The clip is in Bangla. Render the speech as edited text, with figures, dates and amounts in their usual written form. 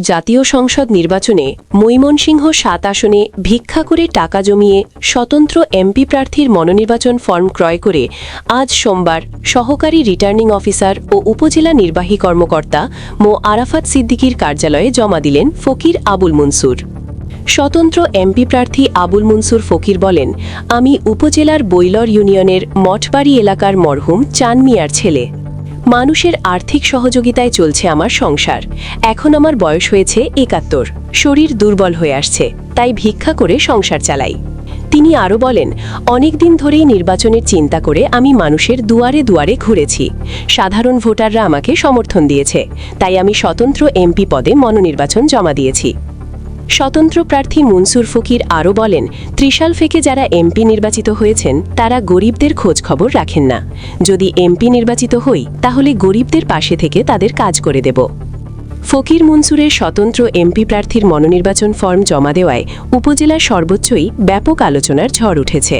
জাতীয় সংসদ নির্বাচনে ময়মনসিংহ ৭ আসনে ভিক্ষা করে টাকা জমিয়ে স্বতন্ত্র এমপি প্রার্থীর মনোনির্বাচন ফর্ম ক্রয় করে আজ সোমবার সহকারী রিটার্নিং অফিসার ও উপজেলা নির্বাহী কর্মকর্তা মো আরাফাত সিদ্দিকীর কার্যালয়ে জমা দিলেন ফকির আবুল মনসুর। স্বতন্ত্র এমপি প্রার্থী আবুল মনসুর ফকির বলেন, আমি উপজেলার বৈলর ইউনিয়নের মঠবাড়ি এলাকার মরহুম চান মিয়ার ছেলে। মানুষের আর্থিক সহযোগিতায় চলছে আমার সংসার। এখন আমার বয়স হয়েছে ৭১, শরীর দুর্বল হয়ে আসছে, তাই ভিক্ষা করে সংসার চালাই। তিনি আরও বলেন, অনেক দিন ধরেই নির্বাচনের চিন্তা করে আমি মানুষের দুয়ারে দুয়ারে ঘুরেছি। সাধারণ ভোটাররা আমাকে সমর্থন দিয়েছে, তাই আমি স্বতন্ত্র এমপি পদে মনোনির্বাচন জমা দিয়েছি। স্বতন্ত্র প্রার্থী মনসুর ফকির আরও বলেন, ত্রিশাল থেকে যারা এমপি নির্বাচিত হয়েছেন তারা গরিবদের খোঁজ খবর রাখেন না। যদি এমপি নির্বাচিত হই তাহলে গরিবদের পাশে থেকে তাদের কাজ করে দেব। ফকির মনসুরের স্বতন্ত্র এমপি প্রার্থীর মনোনির্বাচন ফর্ম জমা দেওয়ায় উপজেলার সর্বোচ্চই ব্যাপক আলোচনার ঝড় উঠেছে।